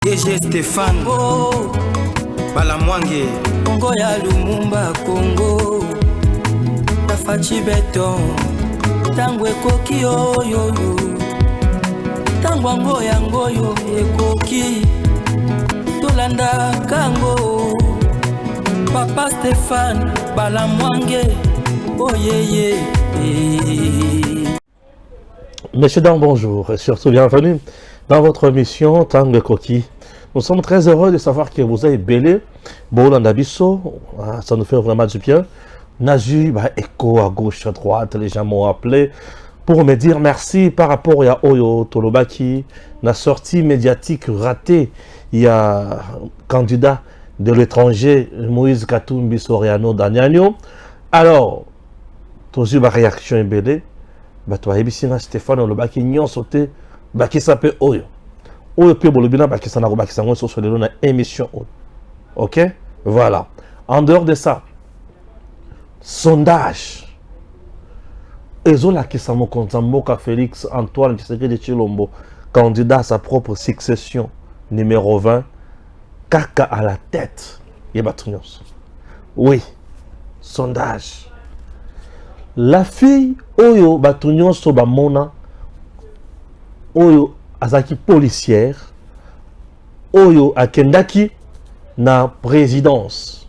DG Stéphane Balamwange Congo ya Lumumba Congo Tafachi Beton Tango ekoki oyo Tango ango yango yo ekoki Tolanda kango Papa Stéphane Balamwange Oh yeah. Messieurs, dames, bonjour et surtout bienvenue dans votre émission Tango Koki. Nous sommes très heureux de savoir que vous avez belé Bolanda Bisso, ça nous fait vraiment du bien. Nazu, écho à gauche, à droite, les gens m'ont appelé pour me dire merci par rapport à Oyo Tolobaki, la sortie médiatique ratée. Il y a un candidat de l'étranger, Moïse Katumbi Soriano Daniano. Alors, tous eu ma réaction est belée. Toi, Stéphane Olobaki nyon sauté, qui s'appelle Oyo. Oyo pe bolobina qui s'en a robaki sango sur les émission. Ok? Voilà. En dehors de ça, sondage. Ezola qui s'en Moka Félix Antoine Tshisekedi Tshilombo, candidat à sa propre succession, numéro 20, Kaka à la tête. Oui. Sondage. La fille Oyo Batunyon Sobamona Oyo Azaki policière Oyo Akendaki na présidence.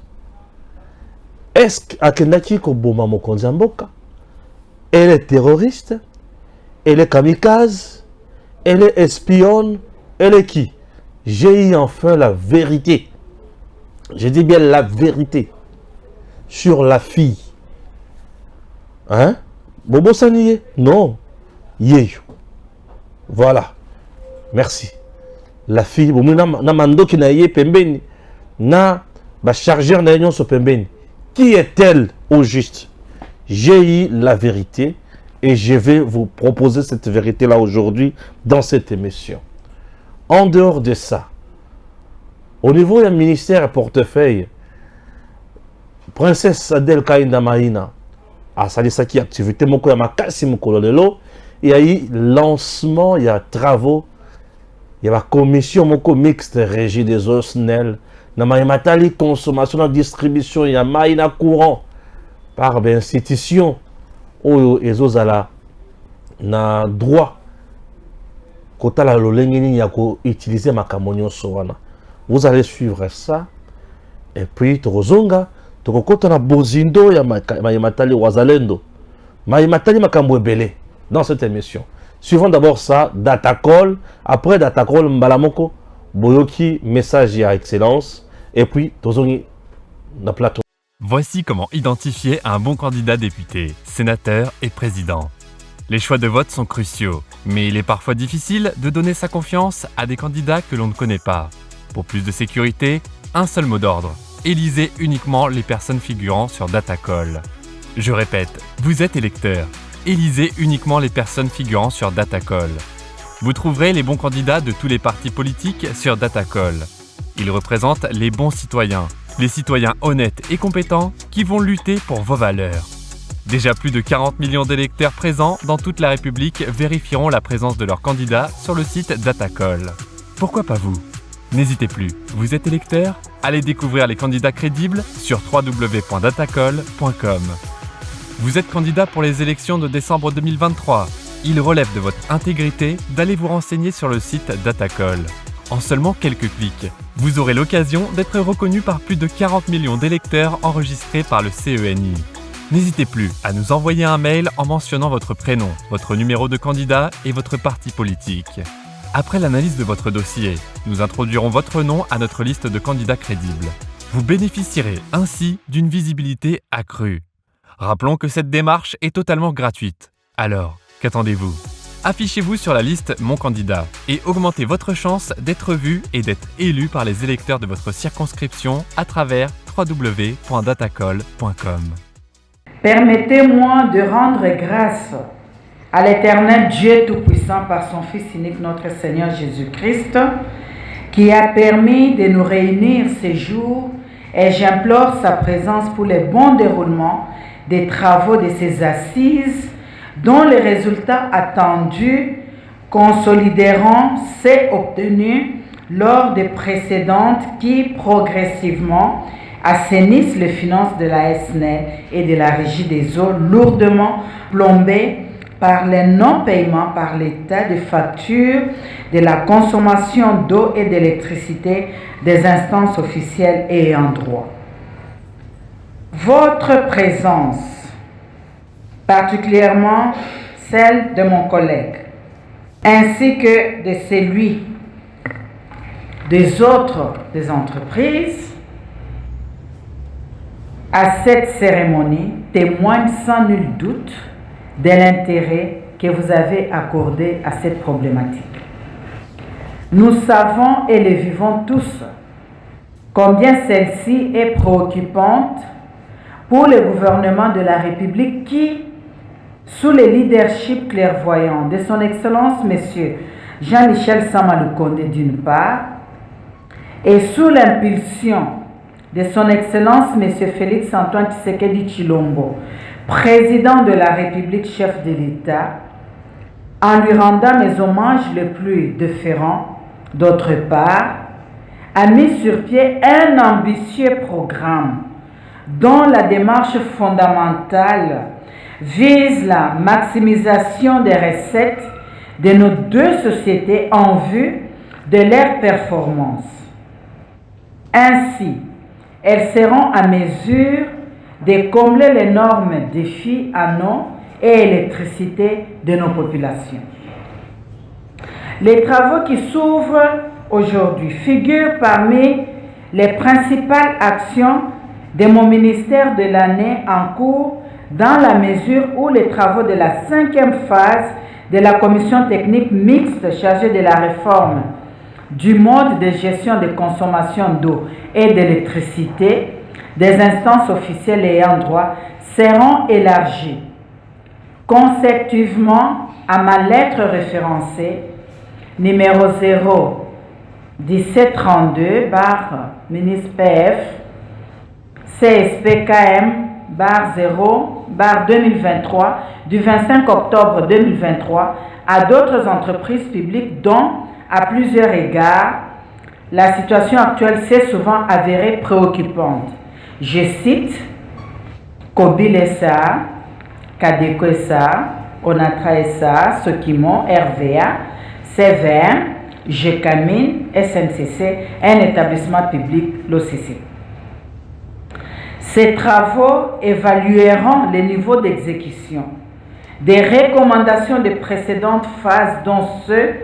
Est-ce qu'Akendaki Koboma Mokonzi Mboka? Elle est terroriste? Elle est kamikaze? Elle est espionne? Elle est qui? J'ai eu enfin la vérité. Je dis bien la vérité sur la fille. Hein? Bobo Saniye? Non. Yeyo. Voilà. Merci. La fille, na mando qui na yé pembeni. Na ba chargeur na yon so pembeni. Qui est-elle au juste? J'ai eu la vérité et je vais vous proposer cette vérité-là aujourd'hui dans cette émission. En dehors de ça, au niveau du ministère et portefeuille, Princesse Adel Kainda Maïna, à Salisaki activité moko ya makasi mokolo lelo, il y a eu lancement, il y a travaux, il y a la commission moko mixte régie des OSNEL, na matali consommation et distribution, il y a maïna courant par institution oyo ezozala na droit kota la lolengeni ya ko utiliser makamonyo sowana. Vous allez suivre ça et puis tozonga tokokota na bozindo ya matali wazalendo matali makambo ebele dans cette émission. Suivons d'abord ça, Datacall, après Datacall mbalamoko boyoki message à excellence et puis tozongi na plateau. Voici comment identifier un bon candidat député, sénateur et président. Les choix de vote sont cruciaux, mais il est parfois difficile de donner sa confiance à des candidats que l'on ne connaît pas. Pour plus de sécurité, un seul mot d'ordre. Élisez uniquement les personnes figurant sur Datacall. Je répète, vous êtes électeur. Élisez uniquement les personnes figurant sur Datacall. Vous trouverez les bons candidats de tous les partis politiques sur Datacall. Ils représentent les bons citoyens, les citoyens honnêtes et compétents qui vont lutter pour vos valeurs. Déjà plus de 40 millions d'électeurs présents dans toute la République vérifieront la présence de leurs candidats sur le site Datacall. Pourquoi pas vous? N'hésitez plus, vous êtes électeur? Allez découvrir les candidats crédibles sur www.datacall.com. Vous êtes candidat pour les élections de décembre 2023. Il relève de votre intégrité d'aller vous renseigner sur le site Datacall. En seulement quelques clics, vous aurez l'occasion d'être reconnu par plus de 40 millions d'électeurs enregistrés par le CENI. N'hésitez plus à nous envoyer un mail en mentionnant votre prénom, votre numéro de candidat et votre parti politique. Après l'analyse de votre dossier, nous introduirons votre nom à notre liste de candidats crédibles. Vous bénéficierez ainsi d'une visibilité accrue. Rappelons que cette démarche est totalement gratuite. Alors, qu'attendez-vous ? Affichez-vous sur la liste Mon candidat et augmentez votre chance d'être vu et d'être élu par les électeurs de votre circonscription à travers www.datacall.com. Permettez-moi de rendre grâce à l'Éternel Dieu Tout-Puissant par son Fils unique, notre Seigneur Jésus-Christ, qui a permis de nous réunir ces jours, et j'implore sa présence pour le bon déroulement des travaux de ces assises, dont les résultats attendus consolideront ces obtenus lors des précédentes qui progressivement assainissent les finances de la SNEL et de la Régie des eaux lourdement plombées par les non-paiements par l'État des factures de la consommation d'eau et d'électricité des instances officielles et ayant droit. Votre présence, particulièrement celle de mon collègue, ainsi que de celui des autres des entreprises, à cette cérémonie témoigne sans nul doute de l'intérêt que vous avez accordé à cette problématique. Nous savons et le vivons tous combien celle-ci est préoccupante pour le gouvernement de la République qui, sous le leadership clairvoyant de son Excellence Monsieur Jean-Michel Sama Lukonde d'une part, et sous l'impulsion de son Excellence Monsieur Félix Antoine Tshisekedi Tshilombo, président de la République, chef de l'État, en lui rendant mes hommages les plus déférents, d'autre part, a mis sur pied un ambitieux programme dont la démarche fondamentale vise la maximisation des recettes de nos deux sociétés en vue de leur performance. Ainsi, elles seront à mesure de combler l'énorme défi en eau et électricité de nos populations. Les travaux qui s'ouvrent aujourd'hui figurent parmi les principales actions de mon ministère de l'année en cours, dans la mesure où les travaux de la 5e phase de la commission technique mixte chargée de la réforme du mode de gestion de consommation d'eau et d'électricité des instances officielles ayant droit seront élargis consécutivement à ma lettre référencée numéro 01732 ministre PF CSPKM 0/2023 du 25 octobre 2023 à d'autres entreprises publiques dont, à plusieurs égards, la situation actuelle s'est souvent avérée préoccupante. Je cite Kobil SA, Kadeko SA, Onatra SA, Sokimo, RVA, CVM, GECAMIN, SNCC, un établissement public, l'OCC. Ces travaux évalueront le niveau d'exécution des recommandations des précédentes phases, dont ceux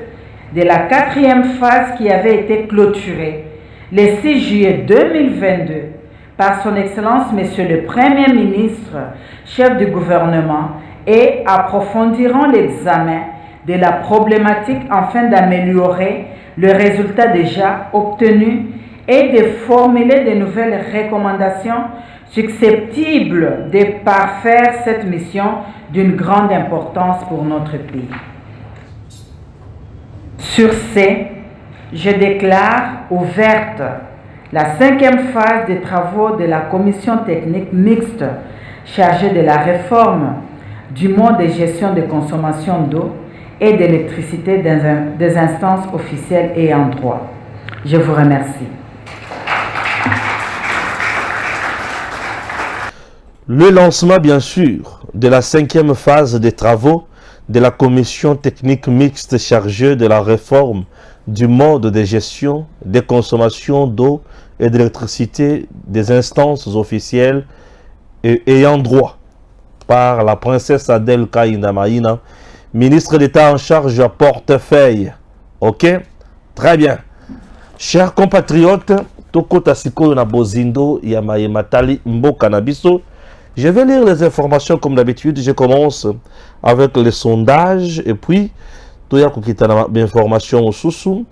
de la 4e phase qui avait été clôturée le 6 juillet 2022 par son Excellence Monsieur le Premier ministre, chef du gouvernement, et approfondiront l'examen de la problématique afin d'améliorer le résultat déjà obtenu et de formuler de nouvelles recommandations susceptibles de parfaire cette mission d'une grande importance pour notre pays. Sur ce, je déclare ouverte la 5e phase des travaux de la commission technique mixte chargée de la réforme du mode de gestion de consommation d'eau et d'électricité des instances officielles ayant droit. Je vous remercie. Le lancement, bien sûr, de la 5e phase des travaux de la commission technique mixte chargée de la réforme du mode de gestion des consommations d'eau et d'électricité des instances officielles et ayant droit par la princesse Adèle Kaïnda Maïna, ministre d'État en charge du portefeuille. Ok? Très bien. Chers compatriotes, Tokota Siko na Bozindo, Yamaye Matali, Mboka Nabiso. Je vais lire les informations comme d'habitude. Je commence avec les sondages et puis information au sous.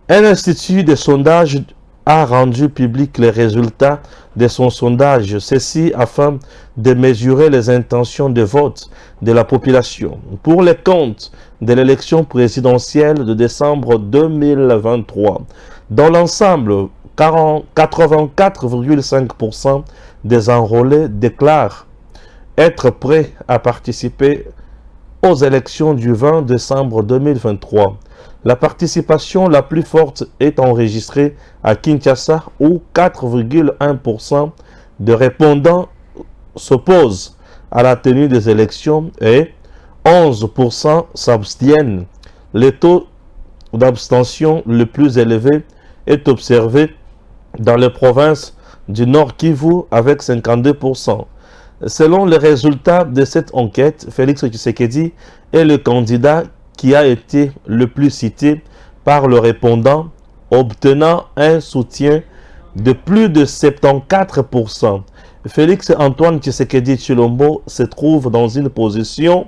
Un institut de sondage a rendu public les résultats de son sondage, ceci afin de mesurer les intentions de vote de la population pour les comptes de l'élection présidentielle de décembre 2023. Dans l'ensemble, 84,5% des enrôlés déclarent être prêts à participer aux élections du 20 décembre 2023. La participation la plus forte est enregistrée à Kinshasa où 4,1% de répondants s'opposent à la tenue des élections et 11% s'abstiennent. Le taux d'abstention le plus élevé est observé dans les provinces du Nord Kivu avec 52%. Selon les résultats de cette enquête, Félix Tshisekedi est le candidat qui a été le plus cité par le répondant, obtenant un soutien de plus de 74%. Félix Antoine Tshisekedi Tshilombo se trouve dans une position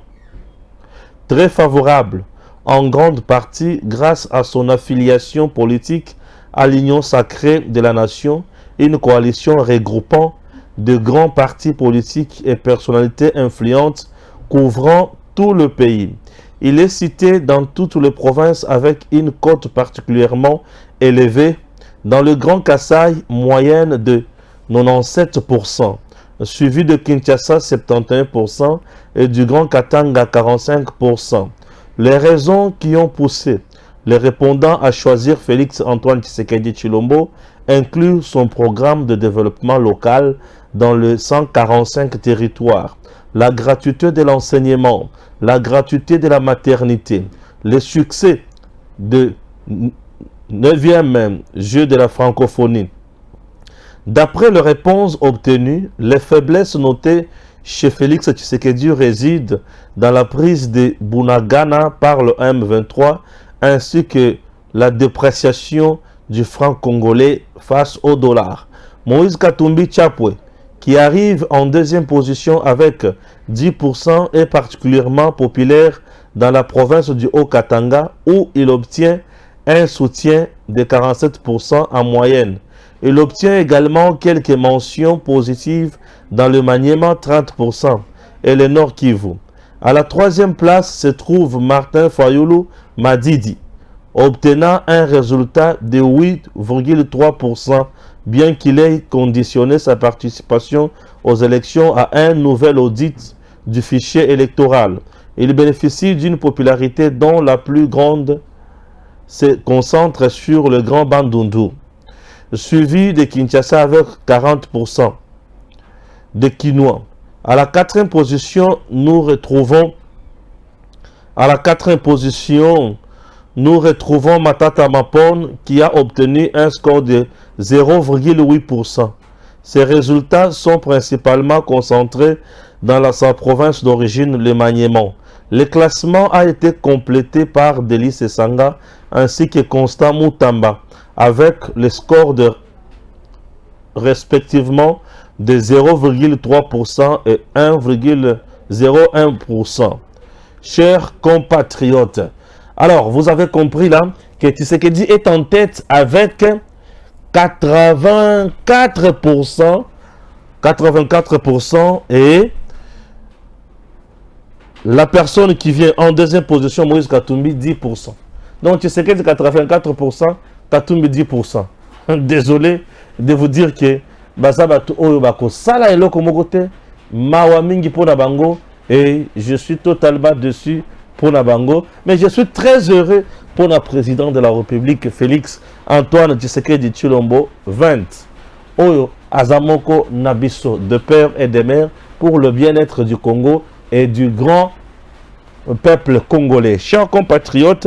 très favorable, en grande partie grâce à son affiliation politique à l'Union sacrée de la nation, une coalition regroupant de grands partis politiques et personnalités influentes couvrant tout le pays. Il est cité dans toutes les provinces avec une cote particulièrement élevée, dans le Grand Kasaï moyenne de 97%, suivi de Kinshasa 71% et du Grand Katanga 45%. Les raisons qui ont poussé les répondants à choisir Félix Antoine Tshisekedi Tshilombo incluent son programme de développement local dans les 145 territoires, la gratuité de l'enseignement, la gratuité de la maternité, le succès de 9e jeu de la francophonie. D'après les réponses obtenues, les faiblesses notées chez Félix Tshisekedi résident dans la prise de Bunagana par le M23 ainsi que la dépréciation du franc congolais face au dollar. Moïse Katumbi Tchapwe, qui arrive en deuxième position avec 10%, est particulièrement populaire dans la province du Haut-Katanga où il obtient un soutien de 47% en moyenne. Il obtient également quelques mentions positives dans le Maniema 30% et le Nord Kivu. À la troisième place se trouve Martin Fayulu Madidi, obtenant un résultat de 8,3%, bien qu'il ait conditionné sa participation aux élections à un nouvel audit du fichier électoral. Il bénéficie d'une popularité dont la plus grande se concentre sur le Grand Bandundu, suivi de Kinshasa avec 40% de Kinois. À la quatrième position, nous retrouvons Matata Mapon qui a obtenu un score de 0,8%. Ces résultats sont principalement concentrés dans sa province d'origine, le Maniema. Le classement a été complété par Delis Esanga ainsi que Constant Moutamba avec les scores de respectivement de 0,3% et 1,01%. Chers compatriotes, alors vous avez compris là que Tshisekedi est en tête avec 84% et la personne qui vient en deuxième position, Moïse Katumbi, 10%. Donc Tshisekedi 84%, Katumbi 10%. Désolé de vous dire que et je suis totalement dessus pour Nabango, mais je suis très heureux pour le président de la République, Félix Antoine Tshisekedi Tshilombo, 20. Oyo Azamoko Nabiso, de père et de mère, pour le bien-être du Congo et du grand peuple congolais. Chers compatriotes,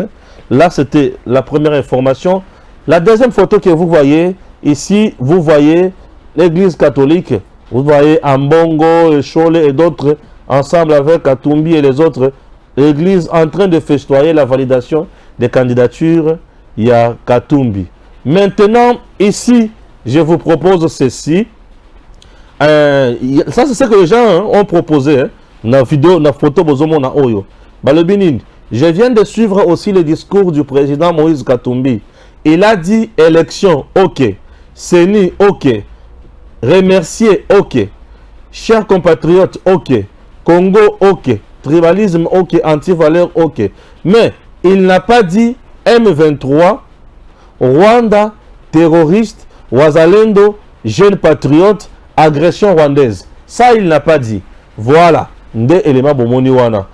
là c'était la première information. La deuxième photo que vous voyez, ici vous voyez l'église catholique, vous voyez Ambongo, Chole et d'autres, ensemble avec Katumbi et les autres églises en train de festoyer la validation des candidatures. Il y a Katumbi. Maintenant, ici, je vous propose ceci. Ça, c'est ce que les gens ont proposé. La vidéo, la photo, oyo. Je viens de suivre aussi le discours du président Moïse Katumbi. Il a dit élection, ok. Séni, ok. Remercier, ok. Chers compatriotes, ok. Congo, ok. Tribalisme, ok. Anti-valeur, ok. Mais il n'a pas dit M23, Rwanda, terroriste, Wazalendo, jeune patriote, agression rwandaise. Ça, il n'a pas dit. Voilà. Nde élément bomoni wana.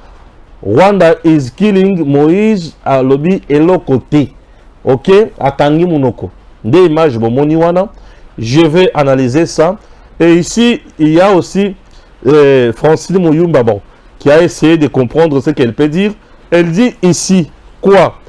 Rwanda is killing Moïse à lobby et l'autre côté. Ok, akangi monoko. Des images bomoni wana. Je vais analyser ça. Et ici, il y a aussi Francine Mouyumba, bon, qui a essayé de comprendre ce qu'elle peut dire. Elle dit ici, quoi?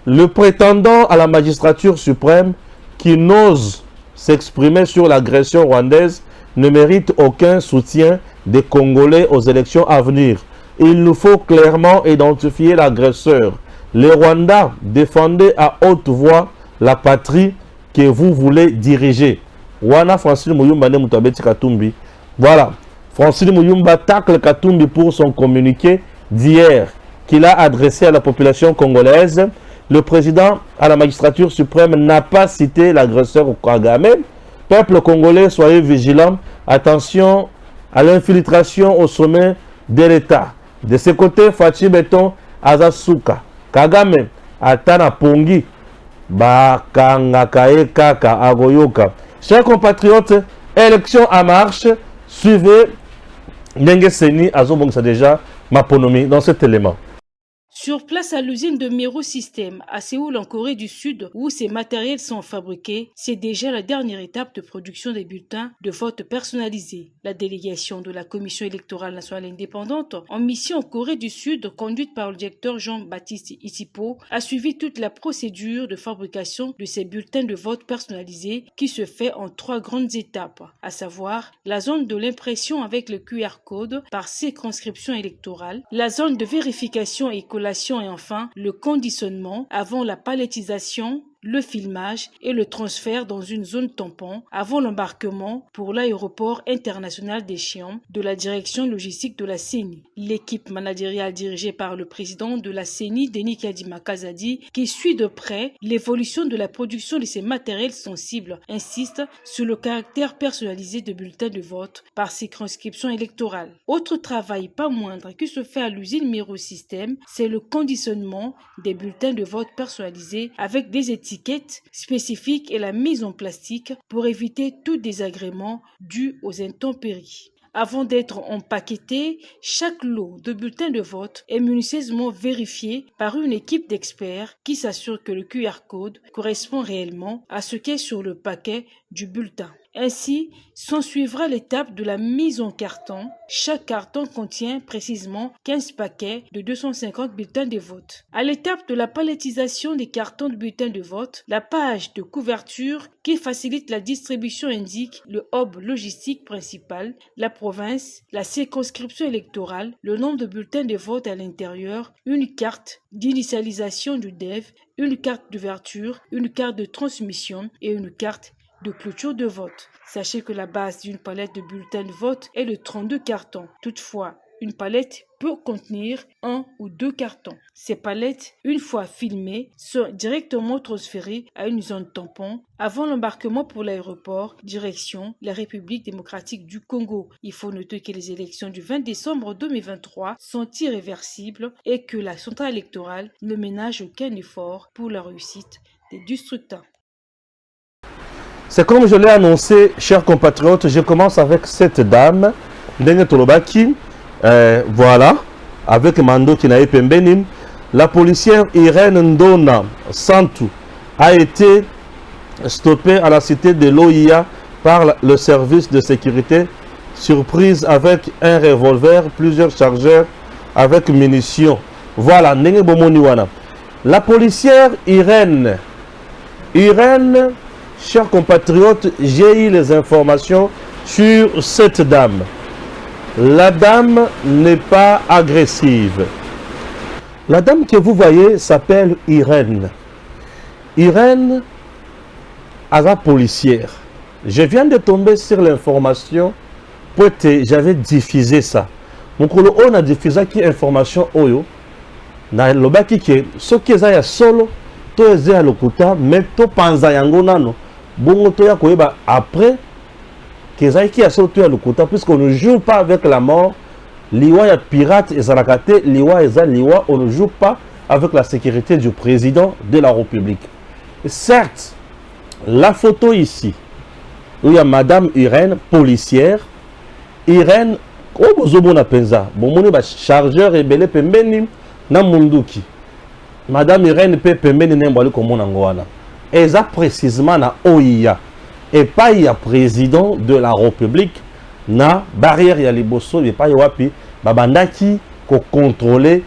Le prétendant à la magistrature suprême qui n'ose s'exprimer sur l'agression rwandaise ne mérite aucun soutien des Congolais aux élections à venir. Il nous faut clairement identifier l'agresseur. Les Rwandais, défendez à haute voix la patrie que vous voulez diriger. Wana Francine Mouyumba ne mutabeti Katumbi. Voilà. Francine Mouyumba tacle Katumbi pour son communiqué d'hier qu'il a adressé à la population congolaise. Le président à la magistrature suprême n'a pas cité l'agresseur Kagame. Peuple congolais, soyez vigilants. Attention à l'infiltration au sommet de l'État. De ce côté, Fachi Beton Azasuka. Kagame, Atana Pongi. Bakangakae Kaka Agoyoka. Chers compatriotes, élection en marche. Suivez Nenge Seni Azobongsa déjà Maponomi dans cet élément. Sur place à l'usine de Mero System à Séoul en Corée du Sud, où ces matériels sont fabriqués, c'est déjà la dernière étape de production des bulletins de vote personnalisés. La délégation de la Commission électorale nationale indépendante en mission en Corée du Sud, conduite par le directeur Jean-Baptiste Isipo, a suivi toute la procédure de fabrication de ces bulletins de vote personnalisés qui se fait en 3 grandes étapes, à savoir la zone de l'impression avec le QR code par circonscription électorale, la zone de vérification et collation et enfin le conditionnement avant la palettisation, le filmage et le transfert dans une zone tampon avant l'embarquement pour l'aéroport international d'Échiam de la direction logistique de la CENI. L'équipe managériale dirigée par le président de la CENI, Denis Kadima Kazadi, qui suit de près l'évolution de la production de ces matériels sensibles, insiste sur le caractère personnalisé de bulletins de vote par circonscription électorale. Autre travail pas moindre qui se fait à l'usine Mero System, c'est le conditionnement des bulletins de vote personnalisés avec des étiquettes spécifiques et la mise en plastique pour éviter tout désagrément dû aux intempéries. Avant d'être empaqueté, chaque lot de bulletins de vote est minutieusement vérifié par une équipe d'experts qui s'assure que le QR code correspond réellement à ce qu'est sur le paquet du bulletin. Ainsi, s'ensuivra l'étape de la mise en carton. Chaque carton contient précisément 15 paquets de 250 bulletins de vote. À l'étape de la palettisation des cartons de bulletins de vote, la page de couverture qui facilite la distribution indique le hub logistique principal, la province, la circonscription électorale, le nombre de bulletins de vote à l'intérieur, une carte d'initialisation du DEV, une carte d'ouverture, une carte de transmission et une carte de clôture de vote. Sachez que la base d'une palette de bulletins de vote est de 32 cartons. Toutefois, une palette peut contenir 1 ou 2 cartons. Ces palettes, une fois filmées, sont directement transférées à une zone tampon avant l'embarquement pour l'aéroport, direction la République démocratique du Congo. Il faut noter que les élections du 20 décembre 2023 sont irréversibles et que la centrale électorale ne ménage aucun effort pour la réussite des scrutins. C'est comme je l'ai annoncé, chers compatriotes, je commence avec cette dame, Ndenge Tolobaki, voilà, avec Mando Kinae Pembenim. La policière Irène Ndona Santou a été stoppée à la cité de l'OIA par le service de sécurité, surprise avec un revolver, plusieurs chargeurs avec munitions. Voilà, Ndenge Bomoniwana. La policière Irène, chers compatriotes, j'ai eu les informations sur cette dame. La dame n'est pas agressive. La dame que vous voyez s'appelle Irène. Irène, la policière. Je viens de tomber sur l'information. J'avais diffusé ça. Donc, on a diffusé qui information oyo. Na lobaki ke soki za ya solo to eze ya lokuta mais to panza yango nano. Bongo to ya koyeba après que ça qui a sorti à l'Okuta, puisqu'on ne joue pas avec la mort. Liwa ya pirate et Zarakate, Liwa et Liwa, on ne joue pas avec la sécurité du président de la République. Et certes, la photo ici, où il y a Madame Irène, policière, Irène, oh, bon, chargeur et belé pembeni, na munduki madame Irène pe pembeni nembali komona ngwana eza précisément na OIA et pas ya président de la République na barrière ya liboso et pas wapi babandaki ko contrôler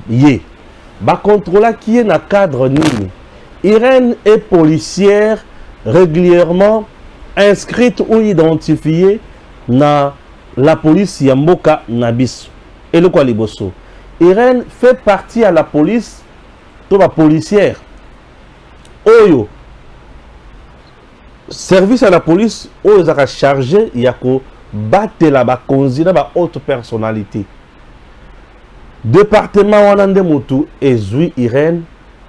ye ba contrôler qui est na cadre nini. Irène est policière régulièrement inscrite ou identifiée na la police ya mboka na biso et le quoi liboso. Irène fait partie à la police to ba policière oyo service à la police oyo zaka chargé yako batela ba konzina ba haute personnalité département wana nde mutu ezui Irène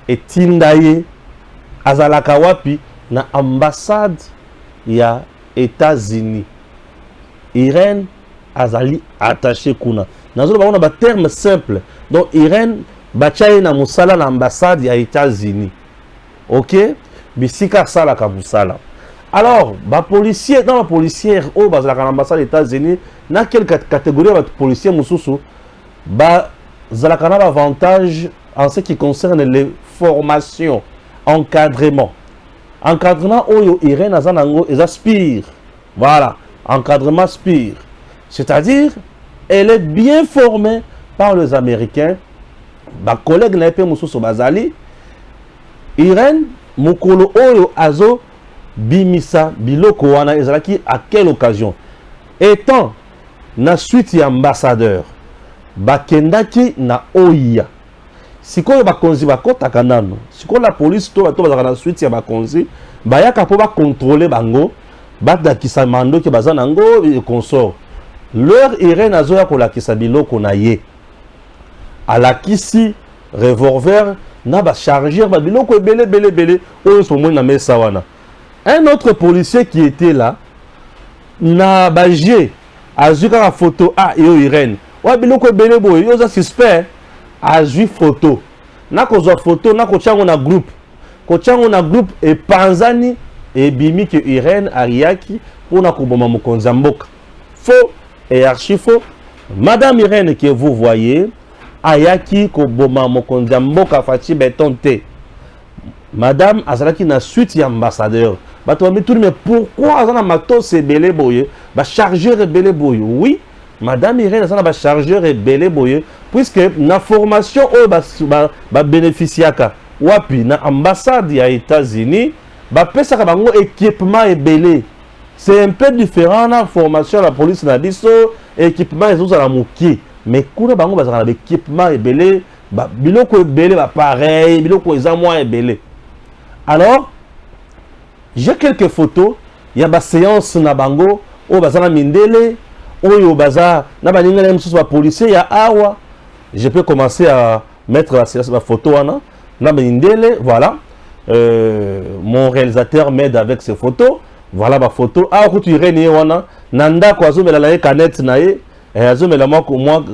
etindaye azalaka wapi na ambassade ya États-Unis. Irène azali attaché kuna nazo ba on ba terme simple donc Irène bachaye na musala na ambassade ya États-Unis. OK, bisika sala ka musala. Alors ba policier dans la policière au bazala na ambassade des États-Unis na quelle catégorie ba policier mususu ba zalaka na avantage en ce qui concerne les formations, encadrement oyo Irène azanango et aspire. Voilà, encadrement spire. C'est-à-dire elle est bien formée par les Américains. Ba collègue na pe mususu bazali Irène mukolo oyo azo bimisa biloko wana ezalaki à quelle occasion étant na suite ya ambassadeur bakendaki na OIA sikoyo bakonzi bakotaka nano sikoyo la police to bazaka na suite ya bakonzi bayaka po ba contrôler bango badakisa mando ke bazana ngo et consort leur Irène azoya kolakisa biloko na ye alakisi revolver na ba chargeur ba biloko belé oyo so mona mesa wana. Un autre policier qui était là na baje azuka la photo a yo Irène wa biloko belé boy yo za suspect azu photo na kozwa photo na kochango na groupe et panzani et bimi que Irène ariaki pour na koboma mokonzi mboka faux et archi faux. Madame Irène que vous voyez ayaki koboma mokonzi mboka Fachi Betonte. Madame azalaki na suite ya ambassadeur. Bato ba mituni mais pourquoi azana matos et belé boye ba chargeur et belé boye. Oui, Madame Irène azana ba chargeur et belé boye puisque na formation o ba bénéficiaka wapi na ambassade ya États-Unis ba pesaka bango équipement et belé. C'est un peu différent na formation à la police na biso équipement ezo la moki. Mais kuna bango bazaka na équipement et belé ba biloko ebele ba pareil biloko eza moins ebele. Alors j'ai quelques photos ya ba séance na bango o bazana mindele oyo baza na baninga na msusu ba policier ya awa. Je peux commencer à mettre la séance ba photo wana na mindele voilà. Mon réalisateur m'aide avec ces photos. Voilà ma photo. Ah kutu Irène wana nanda kwa zo mela canette na ye azo mela moi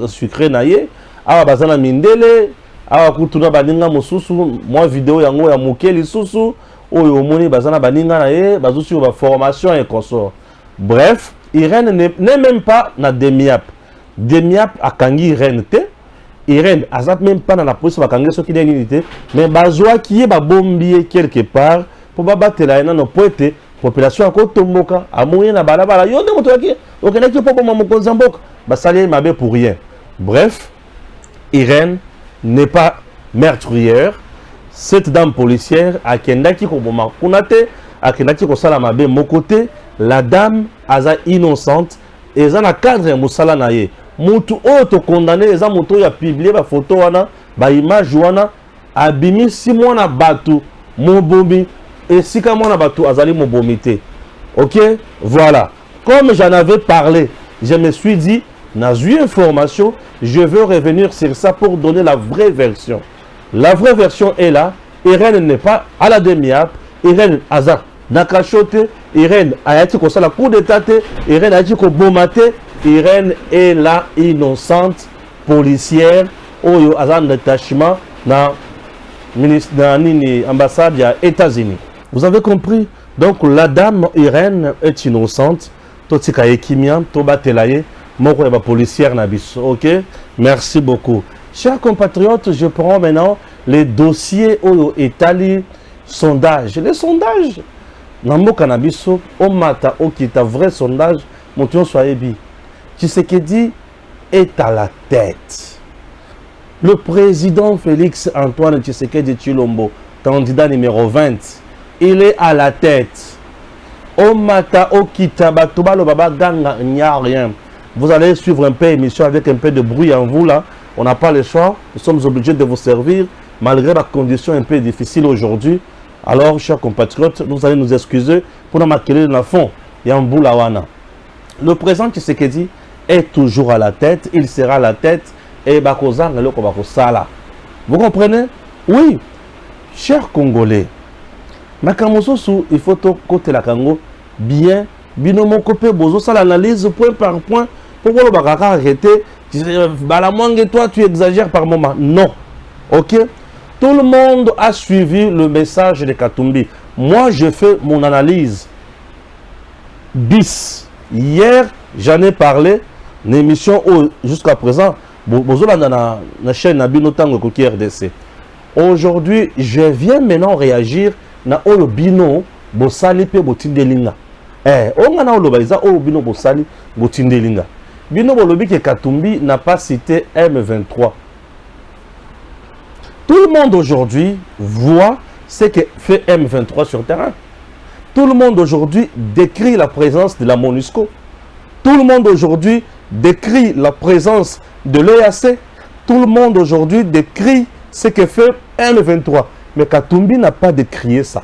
sucré na ye awa bazana mindele awa kutu na baninga mosusu moi vidéo yango ya mokeli susu oyo moni bazana baninga na ye bazo sur ba formation et consort. Bref, Irène n'est même pas na demiap akangi Irène te. Irène azat même pas dans la police bakangi soki d'unité mais bazwa qui est ba bombier quelque part pour ba batela na no poete population a kotomboka amoye na balabala yo nde moto yaki okenaki po boma mokonzi mboka basali mabe pour rien. Bref, Irène n'est pas meurtrière. Cette dame policière a kendaki ko boma kunate a kendaki ko sala mabe mokote. La dame aza innocente et za na cadre musala na ye mutu auto condamné eza moto ya publier ba photo wana ba image wana abimi si mwana batu mobomi et si comme on a battu azali mobomité. OK, voilà, comme j'en avais parlé, je me suis dit n'a eu information, je veux revenir sur ça pour donner la vraie version. La vraie version est là. Irène n'est pas à la demi-app. Irène azar nakachote. Irène ayati ko sala coup d'état. Irène ayati ko bomate. Irène est la innocente policière oyo azar détachement na ministre de l'ambassade des États-Unis. Vous avez compris? Donc la dame Irène est innocente. Totika ekimia, toba telaye, moko ya ba policière na biso. OK? Merci beaucoup. Chers compatriotes, je prends maintenant les dossiers au étali sondage. Les sondages, Nambo Cannabiso, Omata, Okita, vrai sondage, Montion Soyebi. Tshisekedi est à la tête. Le président Félix Antoine Tshisekedi Tshilombo, candidat numéro 20, il est à la tête. Omata, Okita, Batobalo, Baba, Ganga, il n'y a rien. Vous allez suivre un peu l'émission avec un peu de bruit en vous là. On n'a pas le choix. Nous sommes obligés de vous servir malgré la condition un peu difficile aujourd'hui. Alors, chers compatriotes, nous allons nous excuser pour nous marquer dans le fond. Yamboulawana. Le président Tshisekedi est toujours à la tête. Il sera à la tête. Et Bakozang, vous comprenez? Oui. Chers Congolais, Nakamososu, il faut côté la Congo bien. Binomo Kopé Bozo, ça l'analyse point par point. Pourquoi le Bakaka arrêter? Toi, tu exagères par moment. Non. Ok? Tout le monde a suivi le message de Katumbi. Moi, je fais mon analyse. Bis. Hier, j'en ai parlé. L'émission jusqu'à présent. La chaîne Nabino Tango Koki RDC. Aujourd'hui, je viens maintenant réagir na Olobino Bosali pe Botindelinga. On a Olobaiza Olobino Bosali Botindelinga. Bino Bolobi que Katumbi n'a pas cité M23. Tout le monde aujourd'hui voit ce que fait M23 sur le terrain. Tout le monde aujourd'hui décrit la présence de la MONUSCO. Tout le monde aujourd'hui décrit la présence de l'EAC. Tout le monde aujourd'hui décrit ce que fait M23. Mais Katumbi n'a pas décrié ça.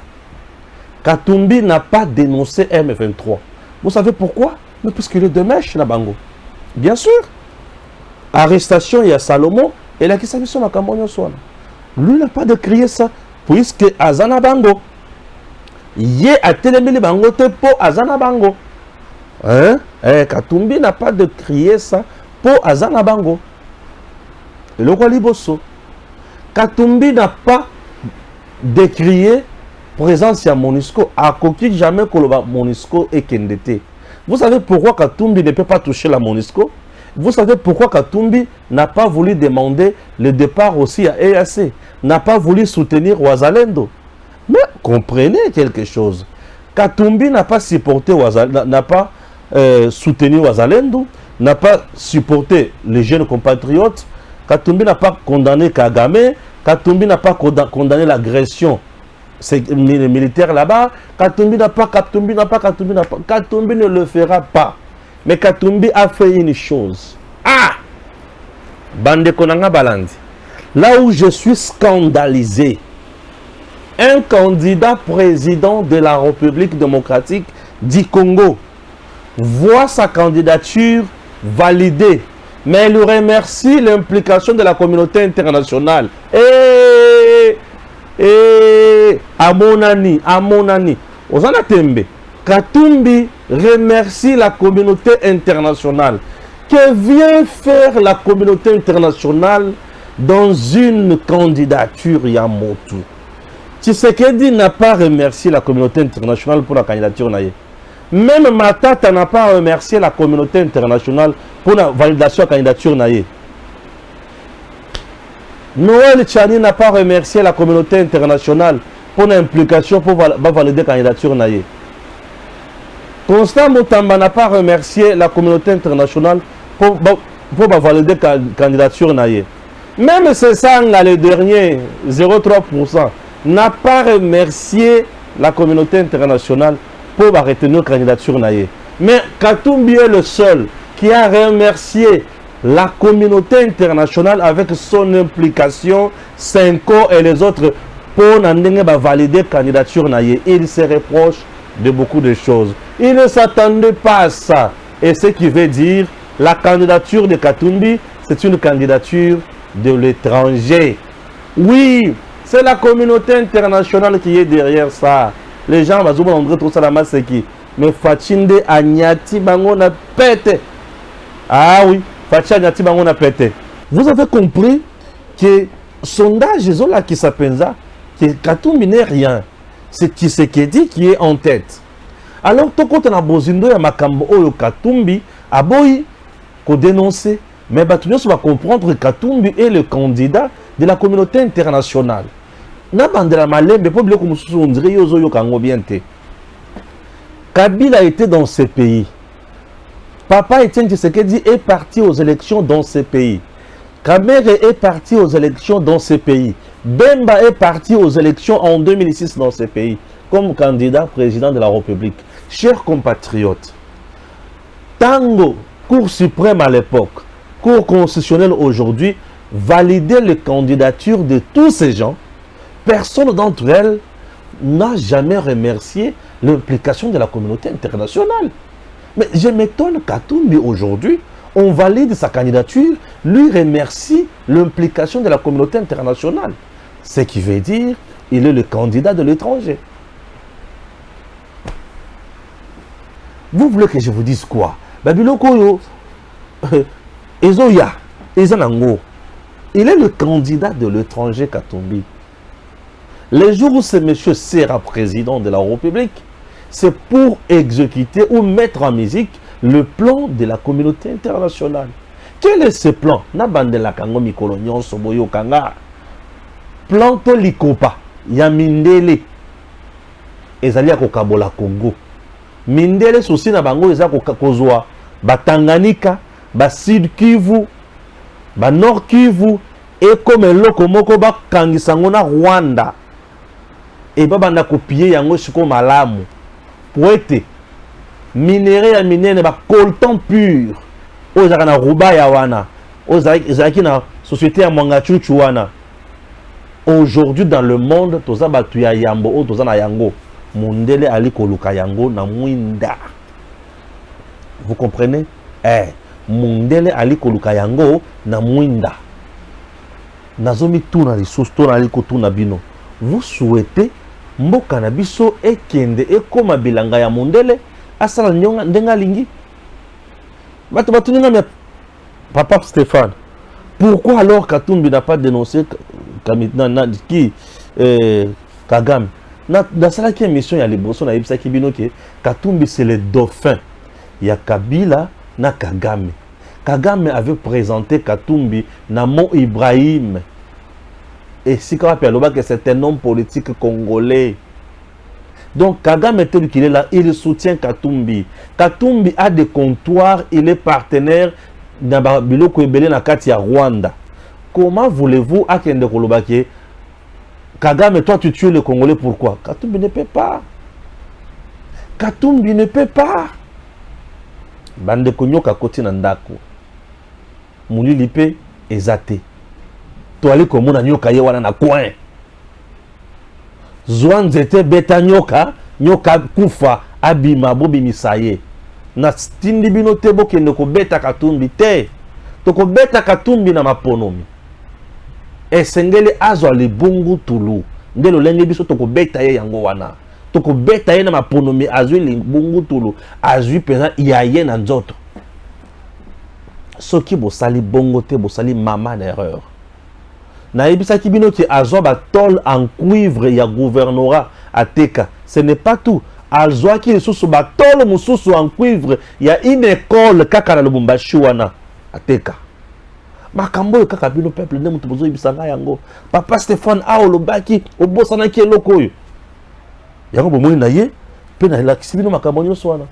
Katumbi n'a pas dénoncé M23. Vous savez pourquoi? Mais parce qu'il est de mèche, la Bango. Bien sûr. Arrestation, il y a Salomon et la Kisamiso Makamonyo Swana. Lui n'a pas décrié ça. Puisque Azana Bango. Yé a télémili Bango te pour Azana Bango. Hein? Katumbi n'a pas décrié ça pour Azana Bango. Et le roi Liboso. Katumbi n'a pas décrié présence à MONUSCO. A coquille jamais que le MONUSCO est Kendete. Vous savez pourquoi Katumbi ne peut pas toucher la MONUSCO? Vous savez pourquoi Katumbi n'a pas voulu demander le départ aussi à EAC? N'a pas voulu soutenir Ouazalendo? Mais comprenez quelque chose. Katumbi n'a pas supporté n'a pas soutenu Ouazalendo, n'a pas supporté les jeunes compatriotes. Katumbi n'a pas condamné Kagame. Katumbi n'a pas condamné l'agression militaire là-bas. Katumbi ne le fera pas. Mais Katumbi a fait une chose. Bande Konanga Balandi. Là où je suis scandalisé, un candidat président de la République démocratique du Congo voit sa candidature validée, mais il remercie l'implication de la communauté internationale. À mon ami, Ozana Tembe, Katumbi remercie la communauté internationale. Que vient faire la communauté internationale dans une candidature Yamotu? Tshisekedi n'a pas remercié la communauté internationale pour la candidature Naye. Même Matata n'a pas remercié la communauté internationale pour la validation de la candidature Naye. Noël Tchani n'a pas remercié la communauté internationale pour l'implication pour valider la candidature Naye. Constant Moutamba n'a pas remercié la communauté internationale pour valider la candidature Naye. Même Sessanga, le dernier, 0,3%, n'a pas remercié la communauté internationale pour retenir la candidature Naye. Mais Katumbi est le seul qui a remercié la communauté internationale avec son implication, Senko et les autres, pour valider la candidature Naye. Il se reproche de beaucoup de choses. Il ne s'attendait pas à ça. Et ce qui veut dire, la candidature de Katumbi, c'est une candidature de l'étranger. Oui, c'est la communauté internationale qui est derrière ça. Les gens vont dire tout ça la masse qui. Mais Fachinde Agnati Bangona pète. Ah oui, Fachinde Agnati Bangona pète. Vous avez compris que sondage Zola qui s'appelle que Katumbi n'est rien. C'est Tshisekedi qui est en tête. Alors, tout quand on a besoin de Makambo ou Katumbi, Aboyi, qu'on dénonce, Mais Batounyos va comprendre que Katumbi est le candidat de la communauté internationale. Kabila était dans ce pays. Papa Etienne Tshisekedi est parti aux élections dans ce pays. Kamere est parti aux élections dans ce pays. Bemba est parti aux élections en 2006 dans ce pays comme candidat président de la République. Chers compatriotes, Tango, Cour suprême à l'époque, Cour constitutionnelle aujourd'hui, validait les candidatures de tous ces gens. Personne d'entre elles n'a jamais remercié l'implication de la communauté internationale. Mais je m'étonne Katumbi aujourd'hui, on valide sa candidature, lui remercie l'implication de la communauté internationale. Ce qui veut dire qu'il est le candidat de l'étranger. Vous voulez que je vous dise quoi? Babiloko Ezoya, Ezanango. Il est le candidat de l'étranger Katumbi. Les jours où ce monsieur sera président de la République, c'est pour exécuter ou mettre en musique le plan de la communauté internationale. Quel est ce plan? Nabandela Kango Mikolonyon Soboyo Kanga. Plan to likopa. Ya Mindele. Ezalia Kokabola Congo. Mindele souci na bango eza kozwa Batanganika, Sud Kivu, Nord Kivu, et comme eloko moko bakangisango na Rwanda. Et babanda kopier yango siko malamu. Pour être minéré ya minene ba coltan pur. Ozaka na ruba ya wana. Ozaki na société ya Mwangachuchu wana. Aujourd'hui dans le monde, toza batu ya yambo o toza na yango. Mundele ali koluka yango na mwinda. Vous comprenez? Mundele ali koluka yango na mwinda. Nazomi tuna ressource tona ali kotuna bino. Vous souhaitez mboka na biso ekende ekoma bilanga ya Mundele asala nyonga ndenga lingi? Batu ninga Papa Stéphane. Pourquoi alors Katumbi n'a pas dénoncé Kagame? Dans cette émission, il y a les bossons à Ibsa Kibino qui Katumbi c'est le dauphin. Il y a Kabila na Kagame. Kagame avait présenté Katumbi na Mont Ibrahim. Et si on rappelle que c'est un homme politique congolais. Donc Kagame était lui qu'il est là, il soutient Katumbi. Katumbi a des comptoirs, il est partenaire dans Biloko Ebele na Katia Rwanda. Comment voulez-vous à Kende Kolobake Kagame, toi tu tues les Congolais, pourquoi? Katumbi ne peut pas. Katumbi ne peut pas. Bande konyoka koti na ndako. Muli lipe ezate. Toali komona nyoka ye wana na coin. Zwanzete beta nyoka kufa abima bobi misaye. Na stindi bino tebo kende ko beta Katumbi te. Toko beta Katumbi na maponomi. Esengele azwa libungu tulu. Ndelo lenge biso toko beta ye yango wana. Toko beta ye na maponomi azwi libungu tulu. Azwi peza yaye na nzoto. Soki bosali bongo te bosali mama na erreur. Na ebisa kibino ki azwa ba tol en cuivre ya gouvernorat ateka. Ce n'est pas tout. Azwa ki susu ba tol mususu en cuivre ya une école kaka na Lubumbashi wana ateka. Makambo yo kaka bino peuple ne mutu bozo ibisanga yango. Papa Stéphane a olobaki obosana ki eloko yo. Yango bomoni na ye pe na la kisibino makambo nyoso wana.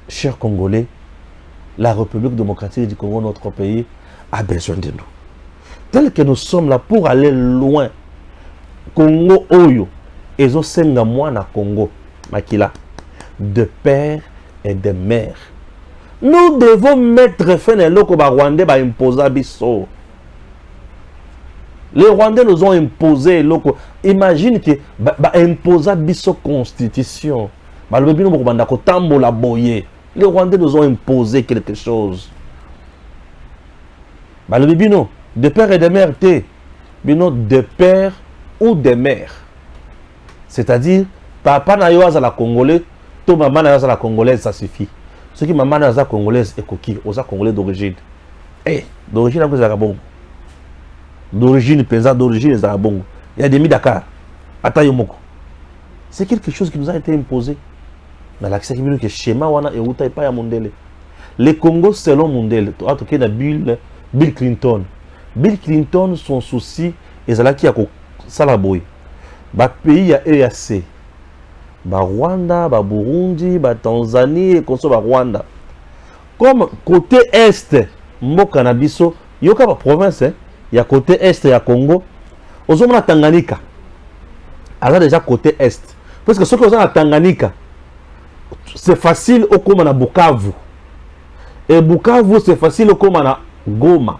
Chers Congolais, la République démocratique du Congo, notre pays, a besoin de nous. Tel que nous sommes là pour aller loin. Congo Oyo, Ezo Senga Mwana Congo, Makila, de père et de mère. Nous devons mettre fin à l'oko ba Rwandais ba imposer biso. Les Rwandais nous ont imposé l'oko. Imagine que ba imposer biso constitution. Ba le bino banda ko tambola boye. Les Rwandais nous ont imposé quelque chose. Ba le bino de père et de mère té. Bino de père ou de mère. C'est-à-dire papa na yo azala congolais, to maman na yo azala congolaise, ça suffit. Ceux qui maman na congolaise et coquille, osa congolais d'origine. D'origine à cause de bon. D'origine pesa d'origine za bon. Il y a des mi Dakar. Atayomoko. C'est quelque chose qui nous a été imposé. Dans l'accès qui que schéma wana et uta pas ya mondele. Le Congo, selon Mundele, en tout cas, Bill Clinton. Bill Clinton, son souci, et là qui a Salaboy. Ba pays à EAC. Ba Rwanda, ba Burundi, ba Tanzanie, et comme ça, ba Rwanda. Comme côté Est, Mboka na biso, yoka ba province, il y a côté Est, il y a Congo. Ozomona Tanganyika. Alors déjà côté Est. Parce que ce que vous avez à Tanganyika, c'est facile au comme à Bukavu. Et Bukavu, c'est facile au comme à Goma.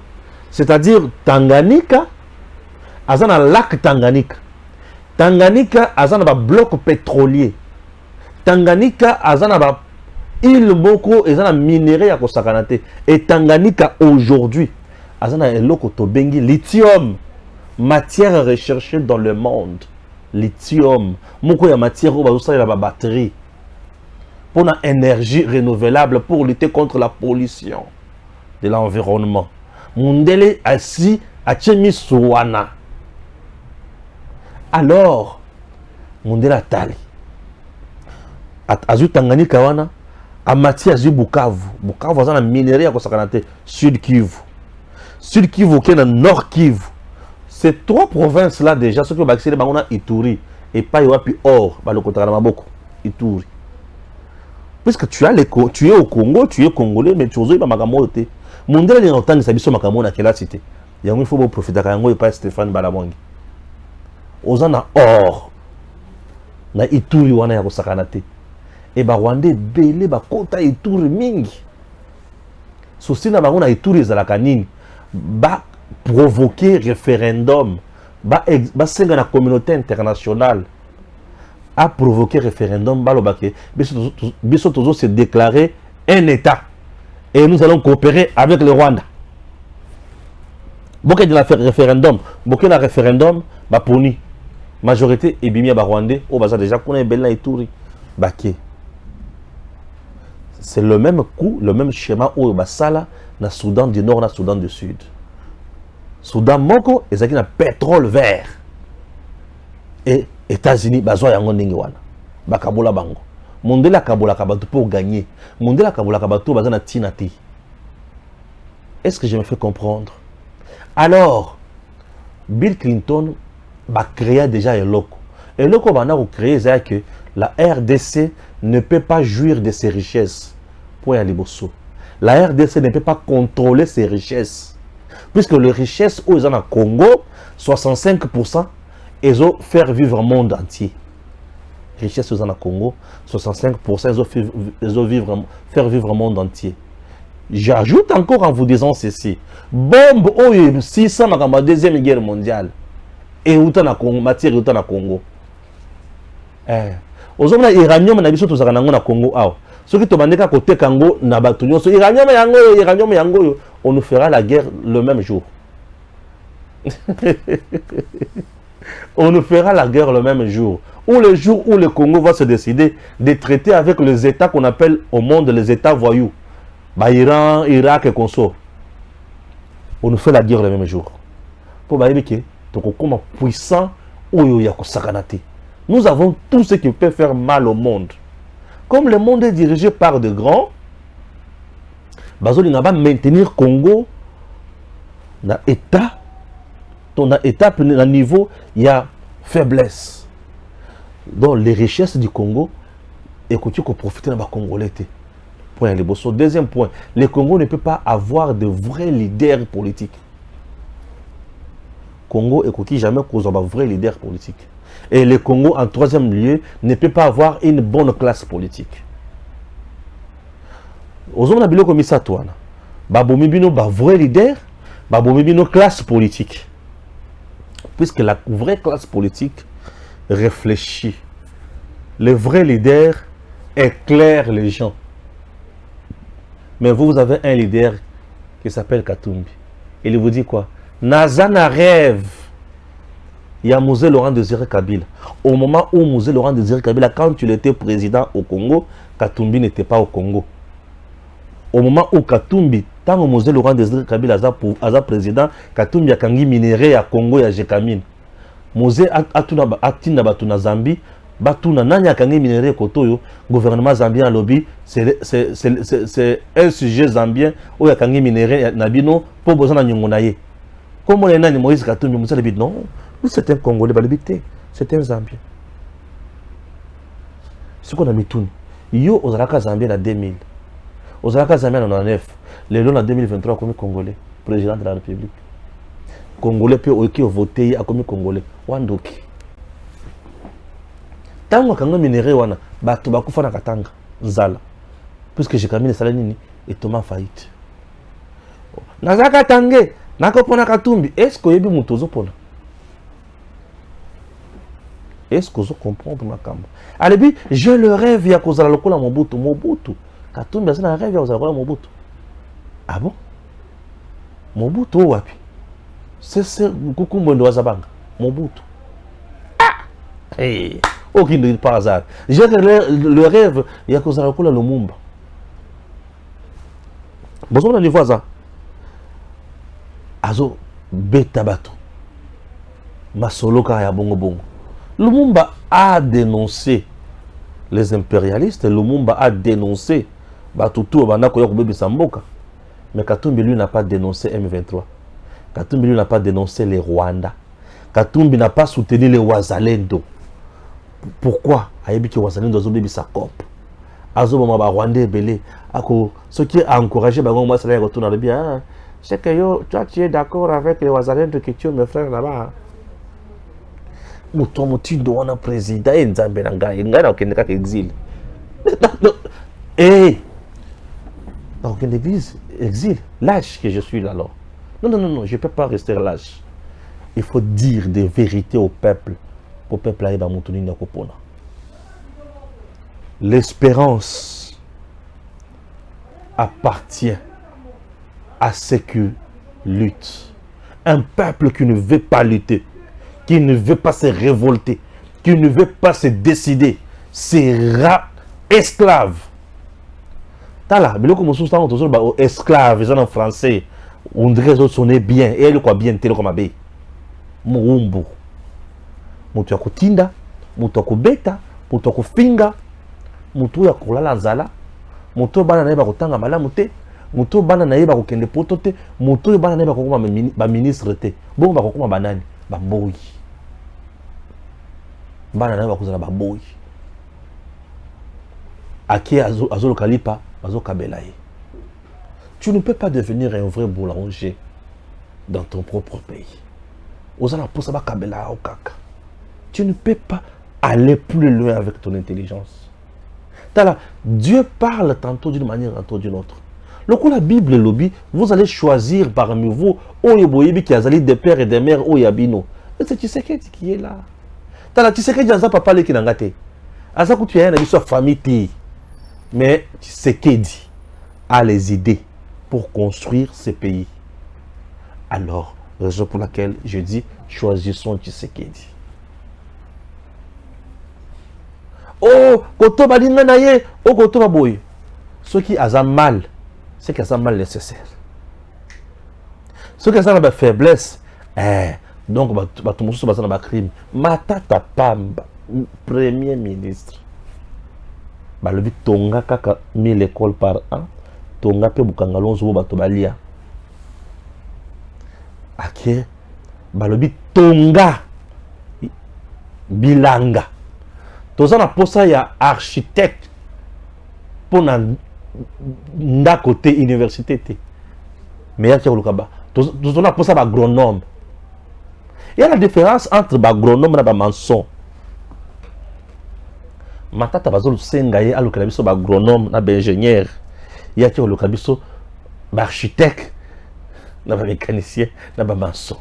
C'est-à-dire Tanganyika, azana lac Tanganyika. Tanganyika, azana bloc pétrolier. Tanganyika, azana île beaucoup, azana minerai à Kosakanate. Et Tanganyika aujourd'hui, azana eloko tobengi lithium, matière recherchée dans le monde. Lithium, moko ya matière où bazosala la batterie. Pour une énergie renouvelable pour lutter contre la pollution de l'environnement. Mundele assis à Tchemisouana. Alors, Mundele Atali. Azu Tanganyika wana, Amati azu Bukavu. Bukavu a un minerai à Kosakanate. Sud Kivu. Sud Kivu qui est dans Nord Kivu. Ces trois provinces là déjà, ce que Baxile Bangona Ituri et pas Yoapi Or, le Kotaramaboko, Ituri. Puisque tu es au Congo, tu es congolais, mais tu es pas Magamote. Mondele n'est autant de Sabiso Makamona qui est la cité. Il y a un faut profiter de et pas Stéphane Balamongi. Ozana Or, na Ituri wana ya Kosakanate. Et ba Rwandais belé ba kota Ituri mingi. Souci na Bangona Ituri zalakanini. Ba provoquer référendum, c'est la communauté internationale a provoqué référendum, Biso Tozo s'est déclaré un État et nous allons coopérer avec le Rwanda. Beaucoup de la référendum, beaucoup de référendum, Poni, majorité et bimia Rwandais, au bazar déjà qu'on est belle et tout, c'est le même coup, le même schéma au Basala, na Soudan du Nord, na Soudan du Sud. Soudan moko ezaki na pétrole vert et États-Unis bazwa yango ndenge wana bakabola bango mondela kabola kabatu pour gagner mondela kabola kabatu bazana tinati. Est-ce que je me fais comprendre? Alors Bill Clinton créé déjà eloko bana ko créer ça que la RDC ne peut pas jouir de ses richesses. Point à liboso. La RDC ne peut pas contrôler ses richesses. Puisque les richesses où ils ont au Congo, 65%, ils ont fait vivre le monde entier. Les richesses où ils ont au Congo, 65%, ils ont faire vivre le monde entier. J'ajoute encore en vous disant ceci. Bombe au 600 dans la deuxième guerre mondiale. Et où dans Congo, matière où dans le Congo. Aux hommes iranium na biso tozaka nango na Congo awa. Ceux qui te côté Congo na batunyo so iranium yango on nous fera la guerre le même jour. On nous fera la guerre le même jour. Ou le jour où le Congo va se décider de traiter avec les États qu'on appelle au monde les États voyous. Iran, Irak et consort. On nous fait la guerre le même jour. Pour que comme puissant ou yakosakanate. Nous avons tout ce qui peut faire mal au monde. Comme le monde est dirigé par de grands, Bazoli n'a pas maintenir Congo dans l'état, dans l'état, dans le niveau, il y a faiblesse. Donc les richesses du Congo, écoutez qu'on profite de la Congolais. Point les bossos. Deuxième point, le Congo ne peut pas avoir de vrais leaders politiques. Congo, écoutez jamais qu'on ait un vrai leader politique. Et le Congo, en troisième lieu, ne peut pas avoir une bonne classe politique. Aux hommes nabilo comme ça, toi, babomibino ba vrai leader, babomibino classe politique. Puisque la vraie classe politique réfléchit. Le vrai leader éclaire les gens. Mais vous avez un leader qui s'appelle Katumbi. Il vous dit quoi? Nazana rêve. Il y a Mosé Laurent Désiré Kabila. Au moment où Mosé Laurent Désiré Kabila, quand il était président au Congo, Katumbi n'était pas au Congo. Au moment où Katumbi, tant que Mosé Laurent Désiré Kabila est président, Katumbi a kangi minéré à Congo et à Jekamine. Mosé a Zambie, Batuna nanya kangi minéraux kotoyo gouvernement zambien lobby c'est un sujet zambien où ya kangi minéraux nabino pour besoin na nyongo na ye. Comme les nani Moïse Katumbi Moussa dit non, c'est un Congolais balibité, c'est un Zambien. Ce qu'on a mis tout. Yo ozalaka Zambien en 2000. Ozalaka Zambien en 9. Les lois en 2023 comme Congolais, président de la République. Congolais peut qui voter à comme Congolais. Wandoki. Tango kanga minéré wana bato bakufa na katanga nzala. Puisque j'ai camine sala nini et Thomas faillite. Nazaka tangé nakopona Katumbi, est-ce que yebi mutozo pona? Est-ce que vous comprenez ma kamba? Allez, je le rêve ya kozala lokola Mobutu. Mobutu. Katumbi c'est un rêve ya kozala lokola Mobutu. Ah bon? Mobutu wapi? C'est Kukumbondo Wazabanga. Mobutu. Ah! Hey! Aucune de par hasard. J'ai le rêve ya kozala lokola Lumumba. Bonjour les voisins. Azo beta bato. Masoloka ya bongo bongo. Lumumba a dénoncé les impérialistes. Lumumba a dénoncé Batutu Banako Yokubebi Samboka. Mais Katumbi lui n'a pas dénoncé M23. Katumbi lui n'a pas dénoncé les Rwandais. Katumbi n'a pas soutenu les Wazalendo. Pourquoi? Ayebi Wazalendo Azobebi Sakop. Azobama ba Rwandais belé. Ako ce qui a encouragé Bango Masala ya retourner le bien. C'est que yo, toi tu es d'accord avec les Wazalendo que tu es mes frères là-bas. Mouton mutindo wana président et nzambe na ngai ngana okende ka exil. Eh. Donc une église exil, lâche que je suis là alors. Non, je peux pas rester lâche. Il faut dire des vérités au peuple. Au peuple là ba mutuni na kopona. L'espérance appartient à ceux qui luttent. Un peuple qui ne veut pas lutter, qui ne veut pas se révolter, qui ne veut pas se décider, sera esclave. Tala, mais comme on toujours esclave, ils sont en français. On dirait que sonner bien, et elle quoi bien tel comme abeille. Muumbu. Mutu ya kutinda, mutu ya kubeta, mutu ya kufinga, mutu ya kulala nzala, mutu bana na yeba kutanga malamu te, mutu bana na yeba kukende poto te, mutu bana na yeba kokoma ba ministre te. Bongo ba kokoma banani, ba boy. Bana na yeba kuzala ba boy. Aki azo kalipa, azo kabelaye. Tu ne peux pas devenir un vrai boulanger dans ton propre pays. Ozala posa ba kabela au kaka. Tu ne peux pas aller plus loin avec ton intelligence. Dieu parle tantôt d'une manière, tantôt d'une autre. Lorsque la Bible est lobby, vous allez choisir parmi vous, Oyeboyebi qui a zali des pères et des mères, Oyabino. Et c'est Tshisekedi qui est là. Tshisekedi a papa qui n'a gâté. Aza tu as une famille. Mais Tshisekedi a les idées pour construire ce pays. Alors, raison pour laquelle je dis, choisissons Tshisekedi. Oh, koto balinga na ye, oh koto baboy. Ceux qui ont mal, c'est qu'ils ont mal nécessaire. Ceux qui ont une faiblesse, donc tout le monde a un crime. Matata Pamba, premier ministre. Le but tonga kaka 1000 écoles par an, tonga pe bukangalon zo bato balia. Ok, le but tonga bilanga. Toza na posa ya architecte pour na côté université te. Mais ya kolukaba. Toza na posa ba agronome. Il y a la différence entre ba agronome na ba maçon. Matata bazolo senga ye alukala biso ba agronome na ba ingénieur. Ya kolukaba biso ba architecte na ba mécanicien na ba maçon.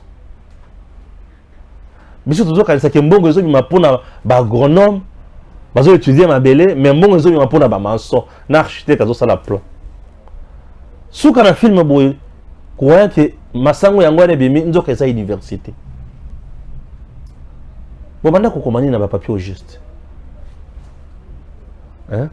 Biso tozo kanisa ke mbongo ezo bima pona ba agronome. Bazo étudier ma belé, mais mbongo ezo bima pona ba maçon na architecte azo sala plan. Suka na film boy croyant que masango yango ane bimi nzoka eza université. Bon banda ko komani na ba papier au juste. Hein?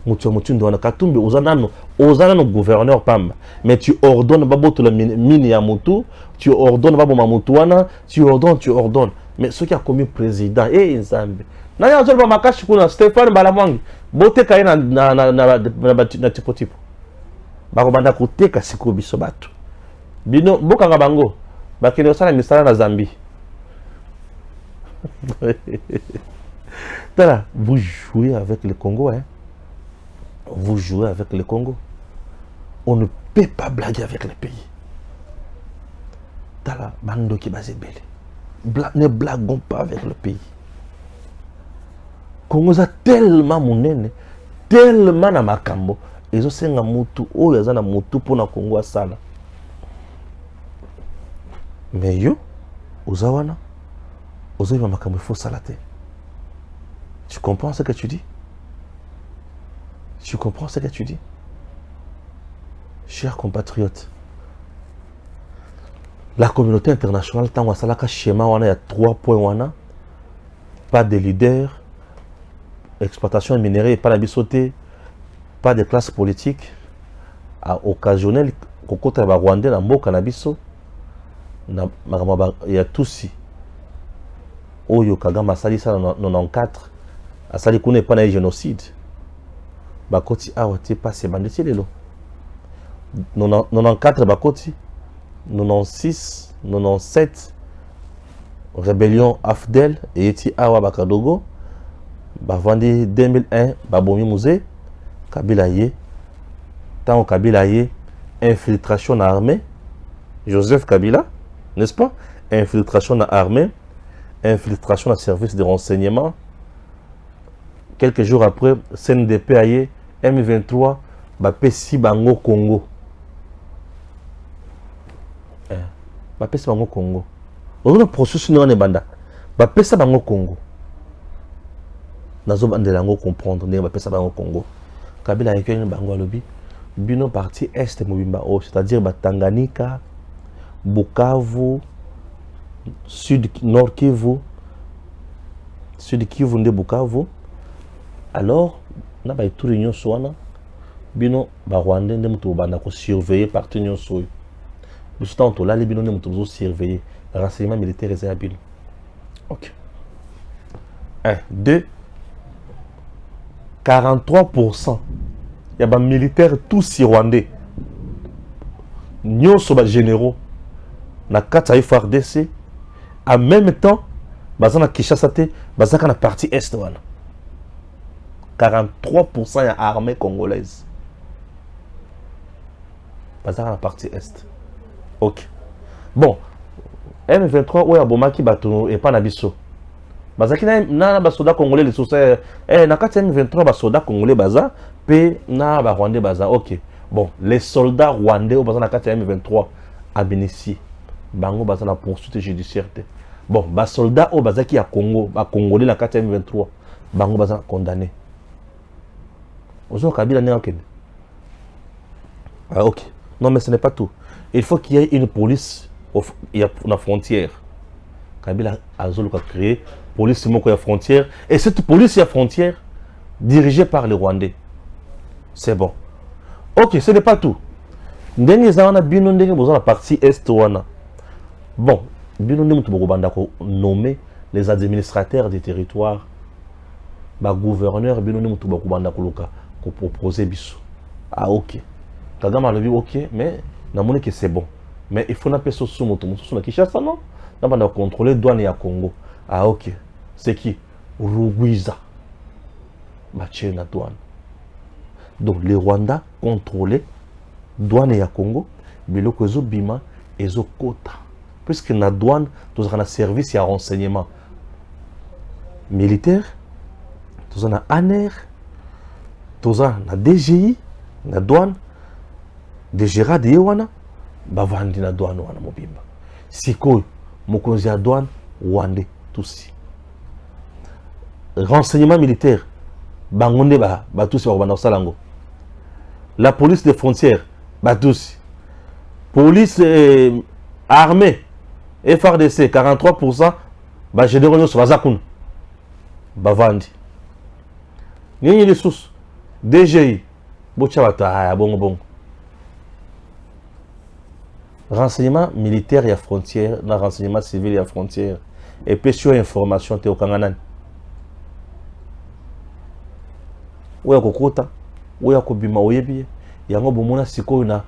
Mutu wana Katumbi ozana gouverneur pamba. Mais tu ordonnes baboto la mine ya mutu, tu ordonnes babo mamutu wana, tu ordonnes. Mais ce qui a commis président Nzambe. Na ya zolo makashi kuna Stéphane Balamwangi. Bote kaye na tipo. Bakobanda koteka siko biso bato. Bino bokanga bango. Bakene osala misala na Zambie. Tala, vous jouez avec le Congo, hein? Vous jouez avec le Congo. On ne peut pas blaguer avec le pays. Tala, bando qui base belé. Ne blaguons pas avec le pays. Congo a tellement monene, tellement na makambo. Ils ont senga mutu, oh yaza na mutu pour na Congo a sala. Mais yo, uzawana, uzawa makambo il faut salater. Tu comprends ce que tu dis? Tu comprends ce que tu dis? Chers compatriotes, la communauté internationale, tant que ça schéma, il y a 3 points. Pas de leaders, exploitation minérale, pas d'abissoté, pas de classe politique, occasionnel, côté de Rwanda, dans le cannabis, il y a tout si. Oyo Kagame a sali ça en 94, a sali qu'on n'est pas un génocide. Bakoti a été passé banditi lelo. 94 Bakoti, 96, 97, rébellion Afdel et eti awa Bakadogo. Bavandi 2001, Babomi Mouzé, Kabila Ye, tant Kabila Ye, infiltration armée, Joseph Kabila, n'est-ce pas? Infiltration armée, infiltration dans le service de renseignement. Quelques jours après, CNDP Aye, M23, Bapesi Bango Congo. Bapesi Bango Congo. On a un processus dans les bandes. Bapesi Bango Congo. Nazo bandelango comprendre ne bapesa bango Congo. Kabila yekeni bango lobi bino parti est mobimba o, c'est-à-dire Tanganyika, Bukavu, Sud Nord Kivu, Sud Kivu nde Bukavu. Alors na ba tout union soana bino ba Rwanda nde mutu banda ko surveiller parti union soyo. Juste tanto là les bino nde mutu surveiller renseignement militaire et habile. OK. 1 2 43%. Il y a des militaires tous rwandais. Nous sommes généraux. Na kata FARDC. En même temps, bazana Kinshasa te, bazaka na partie est wana. 43% ya armée congolaise. Bazaka na partie est. OK. Bon, M23 oya bomaki bato et pas na biso. Bazaki na ba soda congolais les sources na kati M23 ba soda congolais baza pe na ba rwandais baza. OK. Bon, les soldats rwandais au baza na kati M23 a bénéficié bango baza na poursuite judiciaire. Bon, ba soldats au bazaki ya Congo, ba congolais na kati M23 bango baza condamné. Ozo Kabila ne okende. Ah OK. Non mais ce n'est pas tout. Il faut qu'il y ait une police il y a la frontière. Kabila a créé police moko ya frontière et cette police ya frontière dirigée par les Rwandais. C'est bon. OK, ce n'est pas tout. Ndenge zawana bino ndenge boza la partie est wana. Bon, bino ndenge mutu banda ko nommer les administrateurs des territoires. Ba gouverneur bino ndenge mutu banda ko luka ko proposer biso. Ah OK. Kagame a dit OK, mais na moni que c'est bon. Mais il faut na peso sous moto na Kinshasa non? Na banda contrôler douane ya Congo. Ah OK. C'est qui? Rugwiza. Mathieu na douane. Donc les Rwandais contrôlent douane ya Congo, biloko ezo bima ezo kota. Puisque na douane, tous on a service ya renseignement militaire, tous on a ANER, tous on a DGI, na douane, DGRA de wana, bavandi na douane wana mobimba. Sikoy, mokonzi ya douane, Rwandais. Tous. Renseignement militaire, bangonde ba tous ba salango. La police des frontières, ba tous. Police armée, FARDC 43%, ba généraux sur Bazakun. Ba vandi. Ni les sous. DGI bocha bon renseignement militaire et frontière na renseignement civil et frontière et puis sur information te okanganan oya kokota oya kobima oyebi yango bomona sikoyo na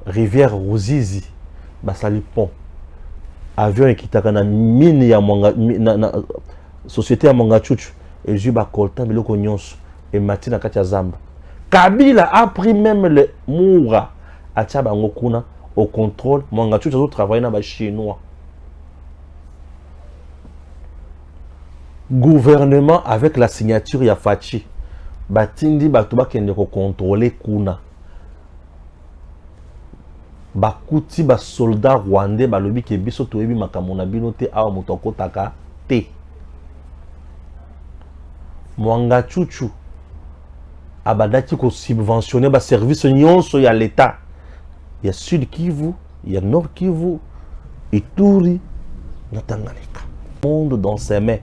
rivière Ruzizi basali pont avion ekitaka na mine ya na société ya Mongachuchu et ju ba kolta biloko nyonso et matina kati ya zamba. Kabila a pris même le Moura à Tchabango kuna au contrôle. Mongachuchu a travaillé dans les Chinois. Gouvernement avec la signature ya Fachi. Batindi batuba kende ko contrôler kuna. Bakuti ba soldat rwandais balobi ke biso toyebi makamona bino te awa mutoko taka te. Mongachuchu abadaki ko subventionner ba service nyonso ya l'état. Il y a Sud Kivu, il y a Nord Kivu, Ituri, Tanganyika. Monde dans ses mains.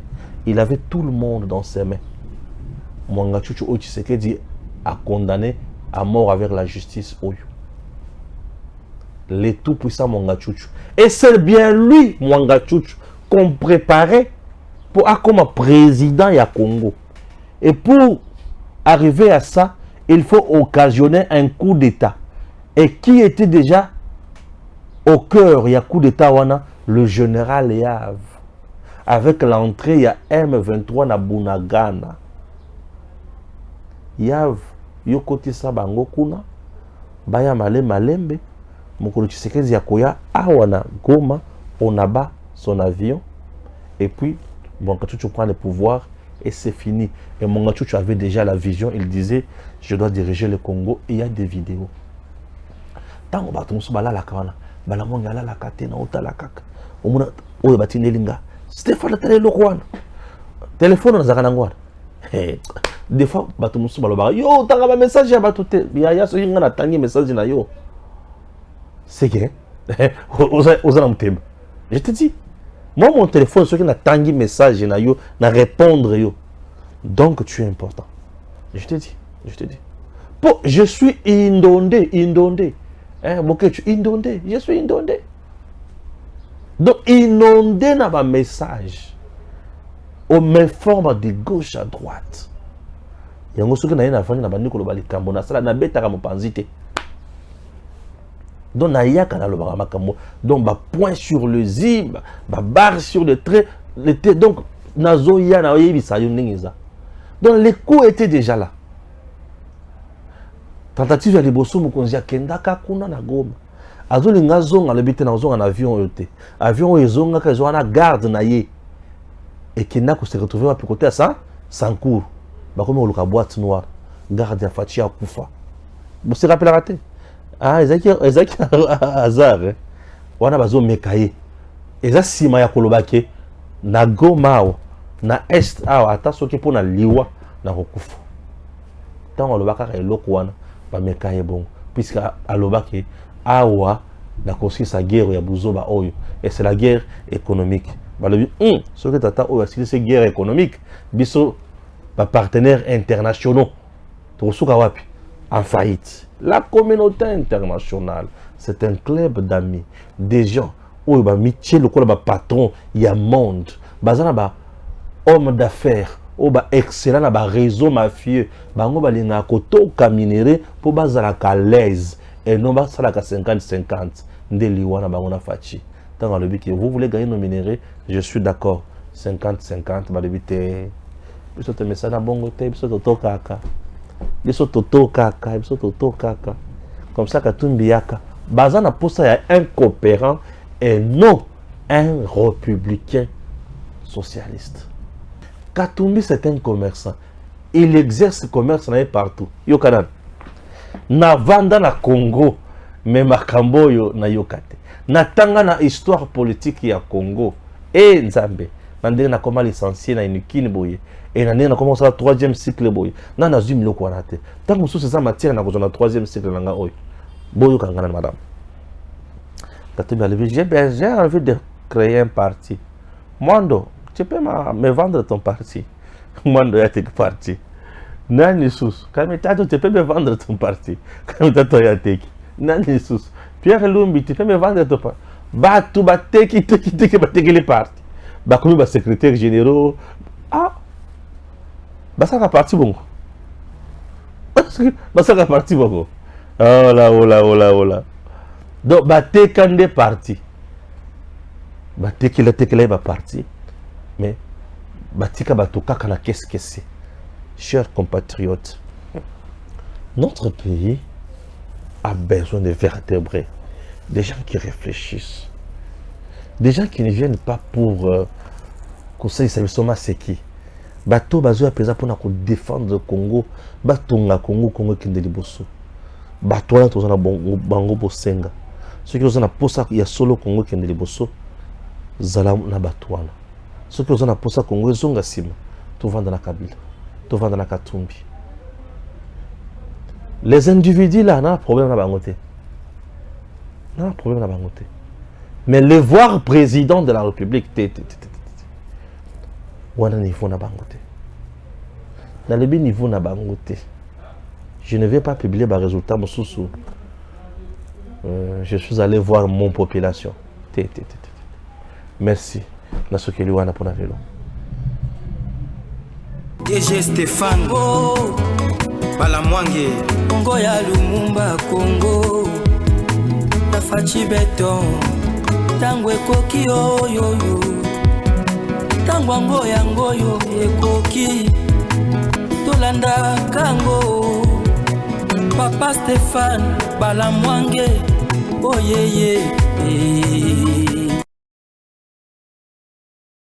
Il avait tout le monde dans ses mains. Mongachuchu Tshisekedi a condamné à mort avec la justice Oyo. Les tout-puissants Mongachuchu. Et c'est bien lui, Mongachuchu, qu'on préparait pour être comme président du Congo. Et pour arriver à ça, il faut occasionner un coup d'État. Et qui était déjà au cœur, il y a coup d'État, le général Yav. Avec l'entrée, il y a M23 na Bunagana. Yav, yokoti sa bango kuna, baya malembe, mokolo Tshisekedi yakoya awana Goma, on abat son avion, et puis Mongachuchu prend le pouvoir, et c'est fini. Et Mongachuchu avait déjà la vision, il disait, je dois diriger le Congo, et il y a des vidéos. Tant que batumsu balala kawana, balamonga la katena otala kaka. Omuna oyo batinelinga. Stéphane tele lokwana. Téléphone na zakana ngwana. Des fois batumsu baloba yo tanga ba message ya batote. Ya so yinga na tangi message na yo. C'est que oza na mutemba. Je te dis, moi mon téléphone ce qui na tangi message na yo, na répondre yo. Donc tu es important. Je te dis. Je suis inondé. Hein, inondé, je suis inondé. Donc, inondé dans ma message. On m'informe de gauche à droite. Il y a un truc qui est fait dans le Nicolas Kambo. Na beta comme panzité. Donc, na yaka na lo makambo. Donc, ba point sur le zib, ba barre sur le trait. Donc, na zoya na yebi sa yoningeza. Donc, les coups étaient déjà là. Tentative ya liboso mokonzi ya kendaka kuna na Goma. Azolinga zonga le bité na zonga na avion yote. Avion ezonga ka ezona garde na ye. Et kenda ko se retrouver à côté à ça, Sankour. Ba comme oluka boîte noire. Garde ya Fachi akufa. Vous se rappelez raté? Ah, ezaki hasard. Wana bazo mekaye. Eza sima ya kolobake na Goma na est awa ata soki pona liwa na kokufa. Tant olobaka ka eloko wana. Bon, puisque alobaki awa na construit sa guerre ya buzoba oyo et c'est la guerre économique. Balobi ce que tata oyo c'est guerre économique biso ba partenaires internationaux tosuka wapi en faillite. La communauté internationale, c'est un club d'amis, des gens oyo ba métier lokola ba patron ya monde, bazana ba homme d'affaires oba excellent na ba réseau mafieux bango balinga kotoka minéré po bazala ka l'aise et non basala ka 50-50 ndeli wana bango na Fachi. Tant le but que vous voulez gagner nos minéraux, je suis d'accord 50-50 ba le but biso te message na bongo te biso toto kaka comme ça ka tumbiaka bazana posa ya un coopérant et non un républicain socialiste. Katumbi c'est un commerçant. Il exerce le commerce partout. Yo kanan. Na vanda na Congo, mais makambo yo na yokate. Na tanga na histoire politique ya Congo. Et Nzambe. Nande na koma licencié na inukini boye. Et nande na koma sa 3e cycle boye. Na na zumi loko wanate. Tango sous ces matières na kozona 3e cycle nanga oyo. Boyo kangana madame. Katumbi a levé, j'ai envie de créer un parti. Mondo, tu peux me vendre ton parti. Mondo est parti. Nani sous. Kamitato, tu peux me vendre ton parti. Kamitato Yateki. Nani sous. Pierre Lumbi, tu peux me vendre ton parti. Batu, bateki, bateki les partis. Comme le secrétaire général. Ah! Ça va partir bon. Ça va partir bon. Oh là, oh là, oh là, oh là. Donc, bateki des partis. Bateki la va partir. Mais, batika batoka kana qu'est-ce que c'est? Chers compatriotes, notre pays a besoin de vertébrés, des gens qui réfléchissent, des gens qui ne viennent pas pour conseiller servicement c'est qui. Bato bazo ya pesa pour défendre le Congo, batonga Congo kinde liboso. Bato wana tozana bango bosenga. Ceux qui ont posa ya solo Congo kinde liboso, zala na bato wana. Ceux qui ont posa Congo zonga sima, to vanda na Kabila. Dans la Katumbi. Les individus là, n'a problème na bangote. N'a problème na bangote. Mais le voir président de la République, wana niveau na bangote. Dans le niveau na bangote. Je ne vais pas publier mes résultats sous. Je suis allé voir mon population. Merci. Nasokeli wana pour la vélo. DG Stéphane oh, Balamwange Congo ya Lumumba Congo Tafachi beton Tangwe koki oyoyo Tangwango yangoyo ekoki Tolanda kango Papa Stéphane Balamwange oh yeah yeah